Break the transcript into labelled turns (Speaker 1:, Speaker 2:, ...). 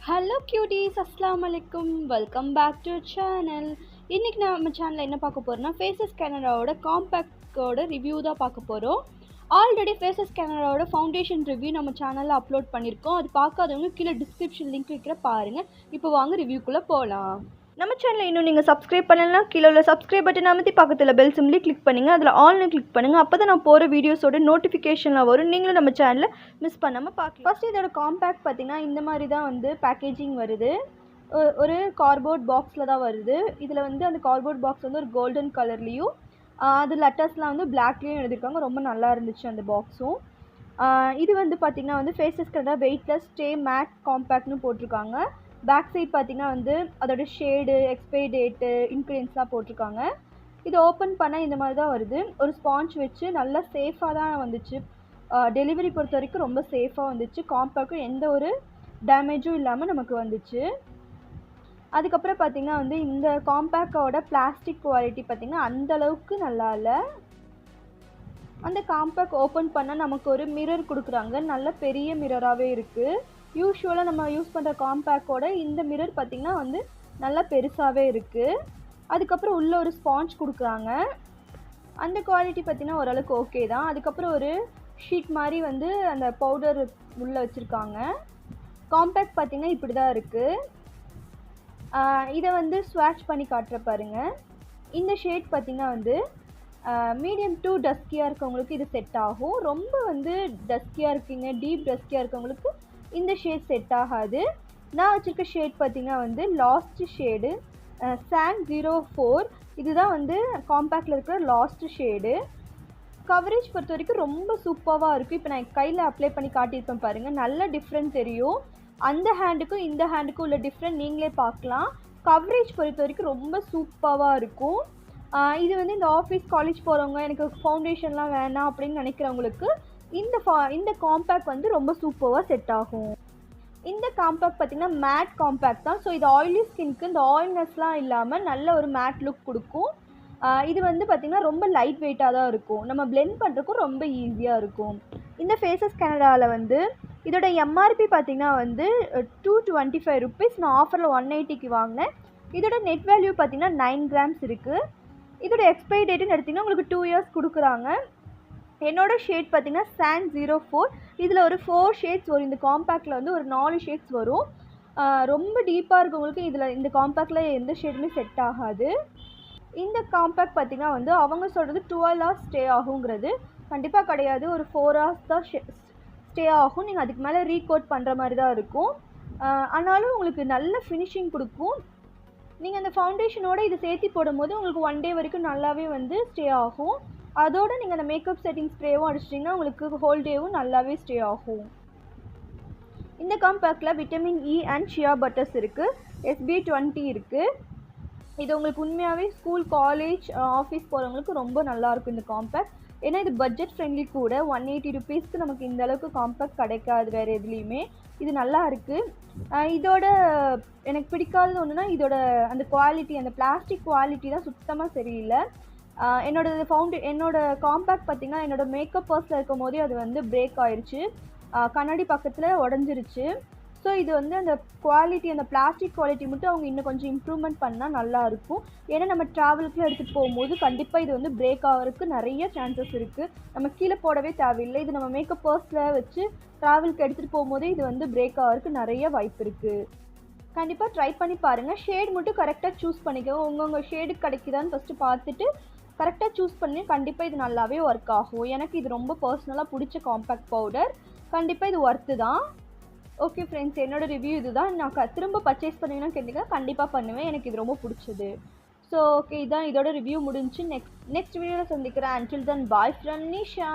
Speaker 1: Hello cuties, அஸ்ஸலாமு அலைக்கும். Welcome back to channel. இன்றைக்கி நம்ம சேனலில் என்ன பார்க்க போகிறோம்னா, ஃபேஸஸ் கேனடாவோட காம்பேக்டோட ரிவ்யூ தான் பார்க்க போகிறோம். ஆல்ரெடி ஃபேஸஸ் கேனடாவோட ஃபவுண்டேஷன் ரிவ்யூ நம்ம சேனலில் அப்லோட் பண்ணியிருக்கோம். அது பார்க்காதவங்க கீழே டிஸ்கிரிப்ஷன் லிங்க் வைக்கிற பாருங்கள். இப்போ வாங்க ரிவ்யூக்குள்ளே போகலாம். நம்ம சேனலை இன்னும் நீங்கள் சப்ஸ்கிரைப் பண்ணலாம், கீழே உள்ள சப்ஸ்கிரைப் பட்டன் அமைத்தி பக்கத்தில் பெல் சிம்லி கிளிக் பண்ணுங்கள். அதில் ஆல்னு கிளிக் பண்ணுங்கள். அப்போ தான் நான் போகிற வீடியோஸோட நோட்டிஃபிகேஷனில் வரும். நீங்களும் நம்ம சேனலில் மிஸ் பண்ணாமல் பார்க்கலாம். ஃபஸ்ட்டு இதோட காம்பேக்ட் பார்த்திங்கன்னா இந்த மாதிரி தான் வந்து பேக்கேஜிங் வருது. ஒரு கார்ட்போர்ட் பாக்ஸில் தான் வருது. இதில் வந்து அந்த கார்ட்போர்ட் பாக்ஸ் வந்து ஒரு கோல்டன் கலர்லேயும் அது லெட்டர்ஸ்லாம் வந்து பிளாக்லேயும் எழுதியிருக்காங்க. ரொம்ப நல்லா இருந்துச்சு அந்த பாக்ஸும். இது வந்து பார்த்திங்கன்னா வந்து Faces Canada weightless stay matte காம்பேக்ட்னு போட்டிருக்காங்க. பேக் சைட் பார்த்திங்கன்னா வந்து அதோட ஷேடு, எக்ஸ்பைரி டேட்டு, இன்க்ரீடியன்ஸ்லாம் போட்டிருக்காங்க. இது ஓப்பன் பண்ணால் இந்த மாதிரி தான் வருது. ஒரு ஸ்பாஞ்ச் வச்சு நல்லா சேஃபாக தான் வந்துச்சு. டெலிவரி பொறுத்த வரைக்கும் ரொம்ப சேஃபாக வந்துச்சு. காம்பேக்டும் எந்த ஒரு டேமேஜும் இல்லாமல் நமக்கு வந்துச்சு. அதுக்கப்புறம் பார்த்திங்கன்னா வந்து இந்த காம்பேக்டோட பிளாஸ்டிக் குவாலிட்டி பார்த்திங்கன்னா அந்தளவுக்கு நல்லா இல்லை. அந்த காம்பேக்ட் ஓப்பன் பண்ணால் நமக்கு ஒரு மிரர் கொடுக்குறாங்க. நல்ல பெரிய மிரராகவே இருக்குது. யூஸ்வலாக நம்ம யூஸ் பண்ணுற காம்பேக்டோட இந்த மிரர் பார்த்திங்கன்னா வந்து நல்லா பெருசாகவே இருக்குது. அதுக்கப்புறம் உள்ளே ஒரு ஸ்பாஞ்ச் கொடுக்குறாங்க. அந்த குவாலிட்டி பார்த்திங்கன்னா ஓரளவுக்கு ஓகே தான். அதுக்கப்புறம் ஒரு ஷீட் மாதிரி வந்து அந்த பவுடர் உள்ளே வச்சுருக்காங்க. காம்பேக்ட் பார்த்திங்கன்னா இப்படி தான் இருக்குது. இதை வந்து ஸ்வாட்ச் பண்ணி காட்டுற பாருங்கள். இந்த ஷேட் பார்த்திங்கன்னா வந்து மீடியம் டு டஸ்கியாக இருக்கவங்களுக்கு இது செட் ஆகும். ரொம்ப வந்து டஸ்கியாக இருக்கீங்க, டீப் டஸ்கியாக இருக்கவங்களுக்கு இந்த ஷேட் செட் ஆகாது. நான் வச்சுருக்க ஷேட் பார்த்திங்கன்னா வந்து லாஸ்ட் ஷேடு சாண்ட் 04. இதுதான் வந்து காம்பேக்டில் இருக்கிற லாஸ்ட் ஷேடு. கவரேஜ் பொறுத்த வரைக்கும் ரொம்ப சூப்பராக இருக்குது. இப்போ நான் கையில் அப்ளை பண்ணி காட்டியிருப்பேன் பாருங்கள். நல்ல டிஃப்ரெண்ட் தெரியும். அந்த ஹேண்டுக்கும் இந்த ஹேண்டுக்கும் உள்ள டிஃப்ரெண்ட் நீங்களே பார்க்கலாம். கவரேஜ் பொறுத்த வரைக்கும் ரொம்ப சூப்பராக இருக்கும். இது வந்து இந்த ஆஃபீஸ் காலேஜ் போகிறவங்க, எனக்கு ஃபவுண்டேஷன்லாம் வேணாம் அப்படின்னு நினைக்கிறவங்களுக்கு இந்த காம்பேக்ட் வந்து ரொம்ப சூப்பராக செட் ஆகும். இந்த காம்பேக்ட் பார்த்திங்கன்னா மேட் காம்பேக்ட் தான். ஸோ இது ஆயிலி ஸ்கின்க்கு இந்த ஆயில்னஸ்லாம் இல்லாமல் நல்ல ஒரு மேட் லுக் கொடுக்கும். இது வந்து பார்த்திங்கன்னா ரொம்ப லைட் வெயிட்டாக தான் இருக்கும். நம்ம பிளெண்ட் பண்ணுறதுக்கும் ரொம்ப ஈஸியாக இருக்கும். இந்த ஃபேஸஸ் கேனடாவில் வந்து இதோட எம்ஆர்பி பார்த்திங்கன்னா வந்து 225 ருபீஸ். நான் ஆஃபரில் 180க்கு வாங்கினேன். இதோட நெட் வேல்யூ பார்த்திங்கன்னா 9 கிராம்ஸ் இருக்குது. இதோட எக்ஸ்பைரி டேட்டுன்னு எடுத்திங்கன்னா உங்களுக்கு 2 இயர்ஸ் கொடுக்குறாங்க. என்னோட ஷேட் பார்த்திங்கன்னா சாண்ட் 04. இதில் ஒரு 4 ஷேட்ஸ் வரும். இந்த காம்பேக்டில் வந்து ஒரு 4 ஷேட்ஸ் வரும். ரொம்ப டீப்பாக இருக்கவங்களுக்கு இதில் இந்த காம்பேக்டில் எந்த ஷேடுமே செட் ஆகாது. இந்த காம்பேக்ட் பார்த்திங்கன்னா வந்து அவங்க சொல்கிறது 12 ஹவர்ஸ் ஸ்டே ஆகுங்கிறது கண்டிப்பாக கிடையாது. ஒரு 4 ஹவர்ஸ் தான் ஸ்டே ஆகும். நீங்கள் அதுக்கு மேலே ரீகோட் பண்ணுற மாதிரி தான் இருக்கும். ஆனாலும் உங்களுக்கு நல்ல ஃபினிஷிங் கொடுக்கும். நீங்கள் அந்த ஃபவுண்டேஷனோடு இது சேர்த்து போடும்போது உங்களுக்கு 1 டே வரைக்கும் நல்லாவே வந்து ஸ்டே ஆகும். அதோடு நீங்கள் அந்த மேக்கப் செட்டிங் ஸ்ப்ரேவும் அடிச்சிட்டிங்கன்னா உங்களுக்கு ஹோல் டேவும் நல்லாவே ஸ்டே ஆகும். இந்த காம்பேக்டில் விட்டமின் இ அண்ட் ஷியா பட்டர்ஸ் இருக்குது. SB20 இருக்குது. இது உங்களுக்கு உண்மையாகவே ஸ்கூல், காலேஜ், ஆஃபீஸ் போகிறவங்களுக்கு ரொம்ப நல்லாயிருக்கும் இந்த காம்பேக்ட். ஏன்னா இது பட்ஜெட் ஃப்ரெண்ட்லி கூட. 180 ருபீஸ்க்கு நமக்கு இந்த அளவுக்கு காம்பேக்ட் கிடைக்காது வேறு எதுலேயுமே. இது நல்லா இருக்குது. இதோட எனக்கு பிடிக்காதது ஒன்றுனா இதோட அந்த குவாலிட்டி, அந்த பிளாஸ்டிக் குவாலிட்டி தான் சுத்தமாக சரியில்லை. என்னோட காம்பேக்ட் பார்த்திங்கன்னா என்னோட மேக்கப் பர்ஸில் இருக்கும் போதே அது வந்து பிரேக் ஆயிடுச்சு. கண்ணாடி பக்கத்தில் உடஞ்சிருச்சு. ஸோ இது வந்து அந்த குவாலிட்டி, அந்த பிளாஸ்டிக் குவாலிட்டி மட்டும் அவங்க இன்னும் கொஞ்சம் இம்ப்ரூவ்மெண்ட் பண்ணால் நல்லாயிருக்கும். ஏன்னா நம்ம ட்ராவலுக்குலாம் எடுத்துகிட்டு போகும்போது கண்டிப்பாக இது வந்து பிரேக் ஆகிறதுக்கு நிறைய சான்சஸ் இருக்குது. நம்ம கீழே போடவே தேவையில்லை. இது நம்ம மேக்கப் பர்ஸில் வச்சு ட்ராவலுக்கு எடுத்துகிட்டு போகும்போதே இது வந்து பிரேக் ஆகிறதுக்கு நிறைய வாய்ப்பு இருக்குது. கண்டிப்பாக ட்ரை பண்ணி பாருங்கள். ஷேட் மட்டும் கரெக்டாக சூஸ் பண்ணிக்கோங்க. உங்கள் ஷேடுக்கு கிடைக்குதான்னு ஃபஸ்ட்டு பார்த்துட்டு கரெக்டாக சூஸ் பண்ணி கண்டிப்பாக இது நல்லாவே ஒர்க் ஆகும். எனக்கு இது ரொம்ப பர்சனலாக பிடிச்ச காம்பேக்ட் பவுடர். கண்டிப்பாக இது ஒர்த்து தான். ஓகே ஃப்ரெண்ட்ஸ், என்னோட ரிவ்யூ இது தான். நான் திரும்ப பர்ச்சேஸ் பண்ணுவீங்கன்னா கேட்டிங்கன்னா கண்டிப்பாக பண்ணுவேன். எனக்கு இது ரொம்ப பிடிச்சது. ஸோ ஓகே, இதான் இதோட ரிவ்யூ முடிஞ்சு. நெக்ஸ்ட் வீடியோவில் சந்திக்கிறேன். Until then bye from Nisha.